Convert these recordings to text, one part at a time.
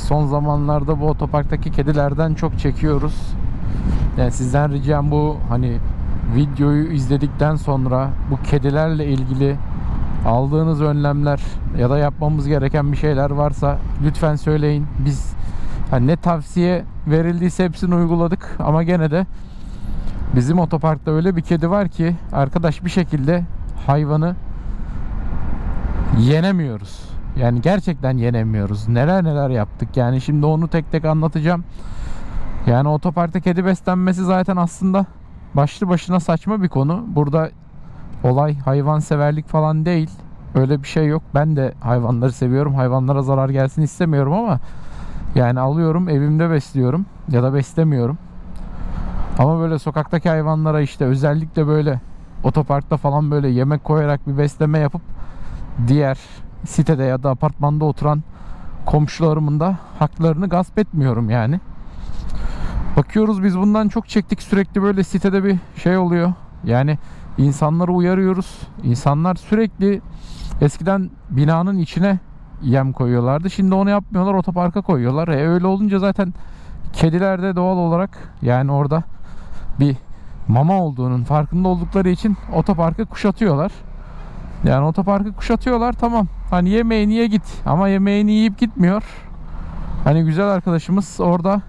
son zamanlarda bu otoparktaki kedilerden çok çekiyoruz. Yani sizden ricam bu, hani videoyu izledikten sonra bu kedilerle ilgili aldığınız önlemler ya da yapmamız gereken bir şeyler varsa lütfen söyleyin. Biz hani ne tavsiye verildiyse hepsini uyguladık ama gene de bizim otoparkta öyle bir kedi var ki arkadaş, bir şekilde hayvanı yenemiyoruz. Yani gerçekten yenemiyoruz. Neler neler yaptık. Yani şimdi onu tek tek anlatacağım. Yani otoparkta kedi beslenmesi zaten aslında başlı başına saçma bir konu. Burada olay hayvanseverlik falan değil. Öyle bir şey yok. Ben de hayvanları seviyorum. Hayvanlara zarar gelsin istemiyorum ama yani alıyorum, evimde besliyorum ya da beslemiyorum. Ama böyle sokaktaki hayvanlara, işte özellikle böyle otoparkta falan böyle yemek koyarak bir besleme yapıp diğer sitede ya da apartmanda oturan komşularımın da haklarını gasp etmiyorum yani. Bakıyoruz biz bundan çok çektik, sürekli böyle sitede bir şey oluyor. Yani insanları uyarıyoruz. İnsanlar sürekli, eskiden binanın içine yem koyuyorlardı. Şimdi onu yapmıyorlar, otoparka koyuyorlar. Öyle olunca zaten kediler de doğal olarak yani orada bir mama olduğunun farkında oldukları için otoparkı kuşatıyorlar. Yani otoparkı kuşatıyorlar, tamam. Hani yemeğini ye git, ama yemeğini yiyip gitmiyor. Hani güzel arkadaşımız orada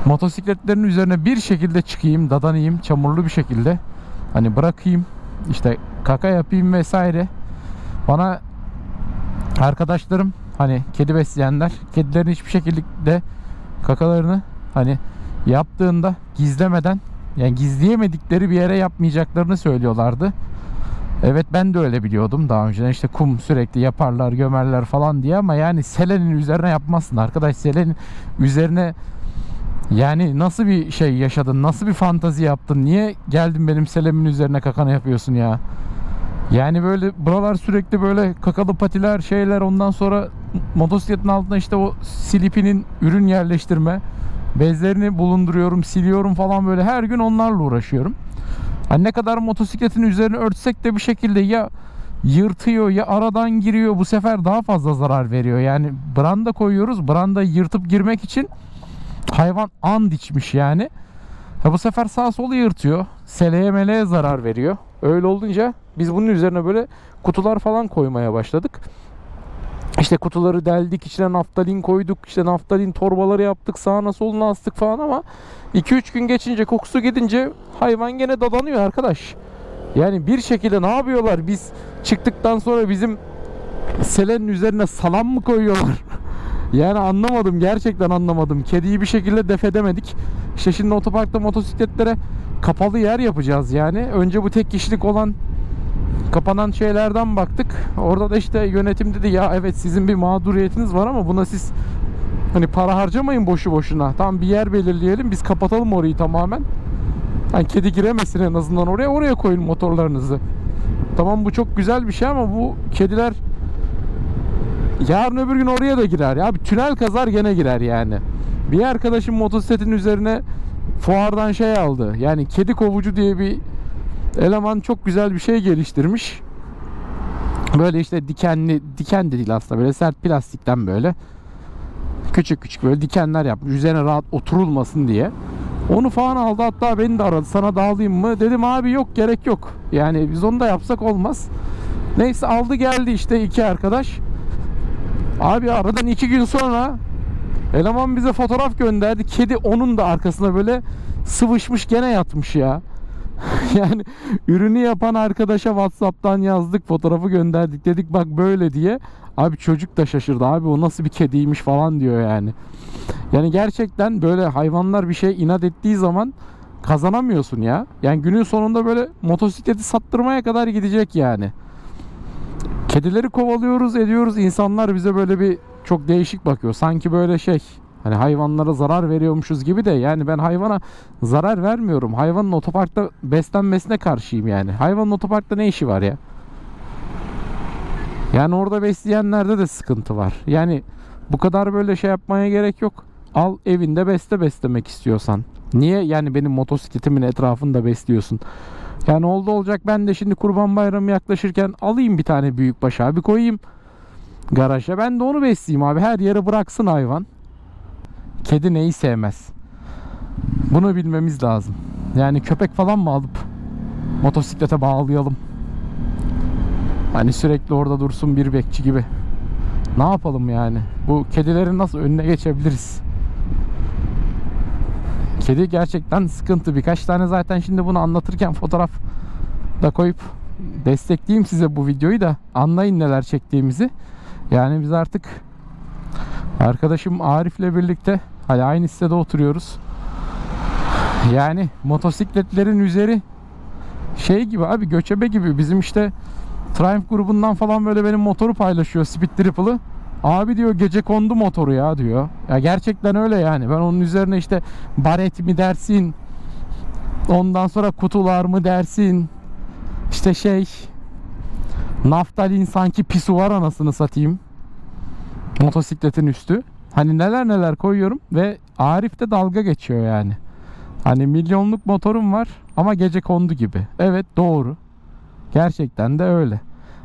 motosikletlerin üzerine bir şekilde çıkayım, dadanayım çamurlu bir şekilde. Hani bırakayım, işte kaka yapayım vesaire. Bana arkadaşlarım, hani kedi besleyenler, kedilerin hiçbir şekilde kakalarını hani yaptığında gizlemeden, yani gizleyemedikleri bir yere yapmayacaklarını söylüyorlardı. Evet, ben de öyle biliyordum daha önceden, işte kum sürekli yaparlar, gömerler falan diye, ama yani selenin üzerine yapmazsın arkadaş. Selenin üzerine yani nasıl bir şey yaşadın, nasıl bir fantazi yaptın, niye geldin benim selemin üzerine kakanı yapıyorsun ya? Yani böyle buralar sürekli böyle kakalı patiler, şeyler, ondan sonra motosikletin altına işte o Slippy'nin ürün yerleştirme bezlerini bulunduruyorum, siliyorum falan, böyle her gün onlarla uğraşıyorum. Hani ne kadar motosikletin üzerine örtsek de bir şekilde ya yırtıyor ya aradan giriyor, bu sefer daha fazla zarar veriyor. Yani branda koyuyoruz, branda yırtıp girmek için hayvan and içmiş yani. Bu sefer sağ solu yırtıyor, seleye meleğe zarar veriyor. Öyle olunca biz bunun üzerine böyle kutular falan koymaya başladık. İşte kutuları deldik, içine naftalin koyduk, işte naftalin torbaları yaptık, sağına soluna astık falan, ama 2-3 gün geçince, kokusu gidince hayvan gene dadanıyor arkadaş. Yani bir şekilde ne yapıyorlar, biz çıktıktan sonra bizim selenin üzerine salam mı koyuyorlar? Yani anlamadım, gerçekten anlamadım. Kediyi bir şekilde def edemedik. İşte şimdi otoparkta motosikletlere kapalı yer yapacağız yani. Önce bu tek kişilik olan kapanan şeylerden baktık. Orada da işte yönetim dedi ya, evet sizin bir mağduriyetiniz var ama buna siz hani para harcamayın boşu boşuna. Tam bir yer belirleyelim, biz kapatalım orayı tamamen. Hani kedi giremesin en azından oraya koyun motorlarınızı. Tamam, bu çok güzel bir şey ama bu kediler yarın öbür gün oraya da girer ya. Bir tünel kazar gene girer yani. Bir arkadaşım motosikletin üzerine fuardan şey aldı. Yani kedi kovucu diye bir eleman çok güzel bir şey geliştirmiş. Böyle işte diken de değil aslında, böyle sert plastikten böyle küçük küçük böyle dikenler yapmış, üzerine rahat oturulmasın diye. Onu falan aldı, hatta beni de aradı, sana da alayım mı dedim, abi yok, gerek yok yani, biz onu da yapsak olmaz. Neyse, aldı geldi işte iki arkadaş. Abi aradan 2 gün sonra eleman bize fotoğraf gönderdi, kedi onun da arkasına böyle sıvışmış, gene yatmış ya. Yani ürünü yapan arkadaşa WhatsApp'tan yazdık, fotoğrafı gönderdik, dedik bak böyle diye. Abi çocuk da şaşırdı, abi o nasıl bir kediymiş falan diyor yani. Yani gerçekten böyle hayvanlar bir şey inat ettiği zaman kazanamıyorsun ya. Yani günün sonunda böyle motosikleti sattırmaya kadar gidecek yani. Kedileri kovalıyoruz, ediyoruz, insanlar bize böyle bir çok değişik bakıyor. Sanki böyle şey, hani hayvanlara zarar veriyormuşuz gibi de, yani ben hayvana zarar vermiyorum. Hayvanın otoparkta beslenmesine karşıyım yani. Hayvanın otoparkta ne işi var ya? Yani orada besleyenlerde de sıkıntı var. Yani bu kadar böyle şey yapmaya gerek yok. Al evinde beslemek istiyorsan. Niye yani benim motosikletimin etrafında besliyorsun? Yani oldu olacak, ben de şimdi Kurban Bayramı yaklaşırken alayım bir tane büyükbaş abi koyayım. Garaja. Ben de onu besleyeyim abi. Her yere bıraksın hayvan. Kedi neyi sevmez? Bunu bilmemiz lazım. Yani köpek falan mı alıp motosiklete bağlayalım? Hani sürekli orada dursun bir bekçi gibi. Ne yapalım yani? Bu kedilerin nasıl önüne geçebiliriz? Kedi gerçekten sıkıntı. Birkaç tane zaten şimdi bunu anlatırken fotoğraf da koyup destekleyeyim size bu videoyu da anlayın neler çektiğimizi. Yani biz artık arkadaşım Arif'le birlikte hani aynı sitede oturuyoruz. Yani motosikletlerin üzeri şey gibi abi, göçebe gibi. Bizim işte Triumph grubundan falan böyle benim motoru paylaşıyor, Speed Triple'ı. Abi diyor gecekondu motoru ya diyor. Ya gerçekten öyle yani. Ben onun üzerine işte baret mi dersin, ondan sonra kutular mı dersin, işte şey naftalin sanki pisuvar anasını satayım. Motosikletin üstü. Hani neler neler koyuyorum ve Arif de dalga geçiyor yani. Hani milyonluk motorum var ama gecekondu gibi. Evet, doğru. Gerçekten de öyle.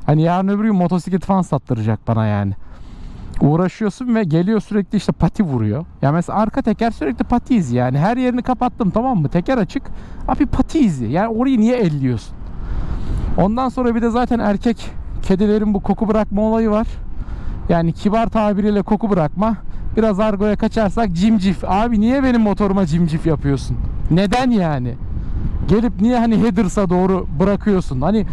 Hani yarın öbür gün motosiklet falan sattıracak bana yani. Uğraşıyorsun ve geliyor sürekli işte pati vuruyor. Ya mesela arka teker sürekli pati izi yani. Her yerini kapattım, tamam mı? Teker açık. Abi pati izi. Yani orayı niye elliyorsun? Ondan sonra bir de zaten erkek kedilerin bu koku bırakma olayı var. Yani kibar tabiriyle koku bırakma. Biraz argoya kaçarsak cimcif. Abi niye benim motoruma cimcif yapıyorsun? Neden yani? Gelip niye hani headers'a doğru bırakıyorsun? Hani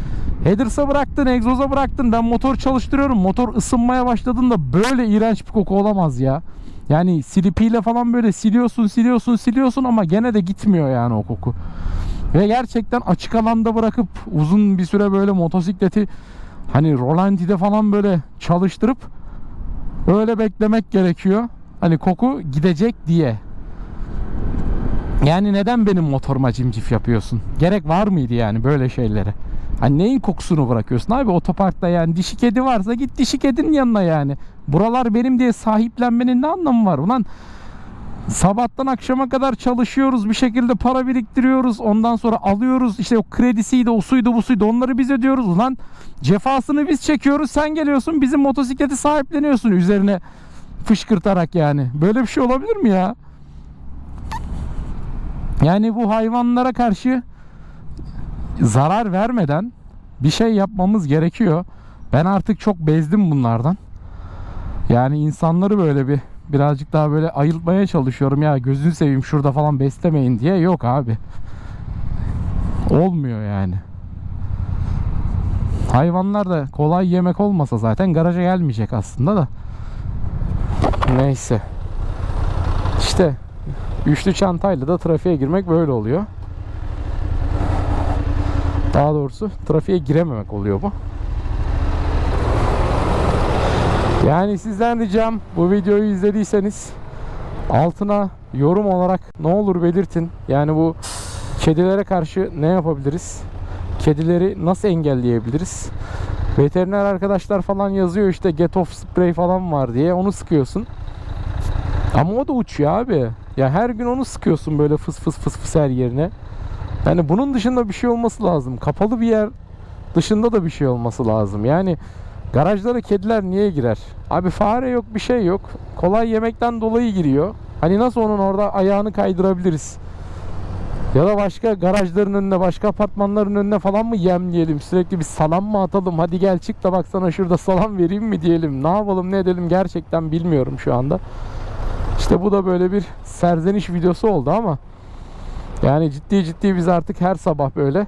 headers'a bıraktın, egzoza bıraktın. Ben motor çalıştırıyorum. Motor ısınmaya başladığında böyle iğrenç bir koku olamaz ya. Yani silipiyle falan böyle siliyorsun ama gene de gitmiyor yani o koku. Ve gerçekten açık alanda bırakıp uzun bir süre böyle motosikleti hani rolantide falan böyle çalıştırıp öyle beklemek gerekiyor. Hani koku gidecek diye. Yani neden benim motoruma cimcif yapıyorsun? Gerek var mıydı yani böyle şeylere? Hani neyin kokusunu bırakıyorsun abi otoparkta? Yani dişi kedi varsa git dişi kedinin yanına yani. Buralar benim diye sahiplenmenin ne anlamı var? Ulan sabahtan akşama kadar çalışıyoruz, bir şekilde para biriktiriyoruz, ondan sonra alıyoruz, işte o kredisiydi, o suydu, bu suydu, onları biz ödüyoruz. Ulan cefasını biz çekiyoruz, sen geliyorsun bizim motosikleti sahipleniyorsun üzerine fışkırtarak yani. Böyle bir şey olabilir mi ya? Yani bu hayvanlara karşı zarar vermeden bir şey yapmamız gerekiyor. Ben artık çok bezdim bunlardan. Yani insanları böyle birazcık daha böyle ayıltmaya çalışıyorum. Ya gözünü seveyim şurada falan beslemeyin diye. Yok abi. Olmuyor yani. Hayvanlar da kolay yemek olmasa zaten garaja gelmeyecek aslında da. Neyse. İşte üçlü çantayla da trafiğe girmek böyle oluyor. Daha doğrusu trafiğe girememek oluyor bu. Yani sizden ricam, bu videoyu izlediyseniz altına yorum olarak ne olur belirtin. Yani bu kedilere karşı ne yapabiliriz? Kedileri nasıl engelleyebiliriz? Veteriner arkadaşlar falan yazıyor işte get off spray falan var diye, onu sıkıyorsun. Ama o da uçuyor abi. Ya her gün onu sıkıyorsun böyle fıs fıs fıs fıs her yerine. Yani bunun dışında bir şey olması lazım. Kapalı bir yer dışında da bir şey olması lazım. Yani garajlara kediler niye girer? Abi fare yok, bir şey yok. Kolay yemekten dolayı giriyor. Hani nasıl onun orada ayağını kaydırabiliriz? Ya da başka garajların önüne, başka apartmanların önüne falan mı yemleyelim? Sürekli bir salam mı atalım? Hadi gel çık da bak sana şurada salam vereyim mi diyelim? Ne yapalım, ne edelim gerçekten bilmiyorum şu anda. İşte bu da böyle bir serzeniş videosu oldu ama yani ciddi biz artık her sabah böyle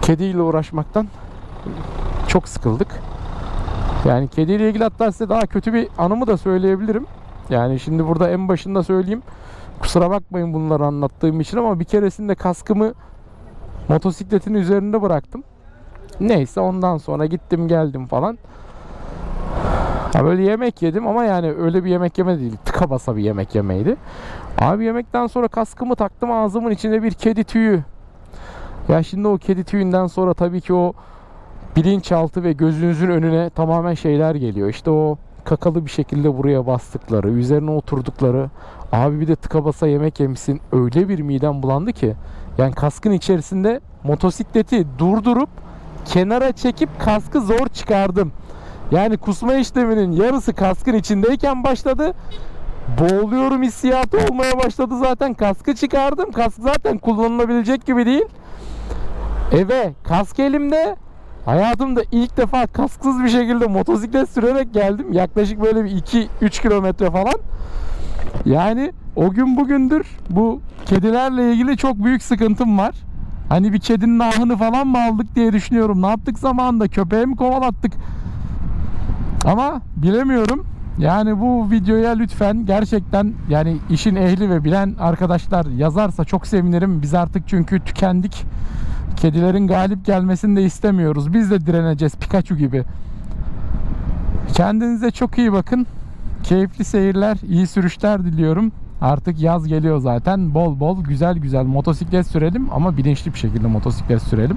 kediyle uğraşmaktan çok sıkıldık. Yani kediyle ilgili hatta size daha kötü bir anımı da söyleyebilirim. Yani şimdi burada en başında söyleyeyim. Kusura bakmayın bunları anlattığım için ama bir keresinde kaskımı motosikletin üzerinde bıraktım. Neyse ondan sonra gittim geldim falan. Ha böyle yemek yedim ama yani öyle bir yemek yeme değil. Tıka basa bir yemek yemeydi. Abi yemekten sonra kaskımı taktım, ağzımın içinde bir kedi tüyü. Ya şimdi o kedi tüyünden sonra tabii ki o bilinçaltı ve gözünüzün önüne tamamen şeyler geliyor. İşte o kakalı bir şekilde buraya bastıkları, üzerine oturdukları. Abi bir de tıka basa yemek yemişsin. Öyle bir midem bulandı ki. Yani kaskın içerisinde motosikleti durdurup kenara çekip kaskı zor çıkardım. Yani kusma işleminin yarısı kaskın içindeyken başladı. Boğuluyorum hissiyatı olmaya başladı zaten. Kaskı çıkardım. Kask zaten kullanılabilecek gibi değil. Eve kask elimde. Hayatımda ilk defa kasksız bir şekilde motosiklet sürerek geldim. Yaklaşık böyle bir 2-3 kilometre falan. Yani o gün bugündür bu kedilerle ilgili çok büyük sıkıntım var. Hani bir kedinin ahını falan mı aldık diye düşünüyorum. Ne yaptık zamanında? Köpeğe mi kovalattık? Ama bilemiyorum. Yani bu videoya lütfen gerçekten yani işin ehli ve bilen arkadaşlar yazarsa çok sevinirim. Biz artık çünkü tükendik. Kedilerin galip gelmesini de istemiyoruz. Biz de direneceğiz Pikachu gibi. Kendinize çok iyi bakın. Keyifli seyirler, iyi sürüşler diliyorum. Artık yaz geliyor zaten. Bol bol güzel güzel motosiklet sürelim ama bilinçli bir şekilde motosiklet sürelim.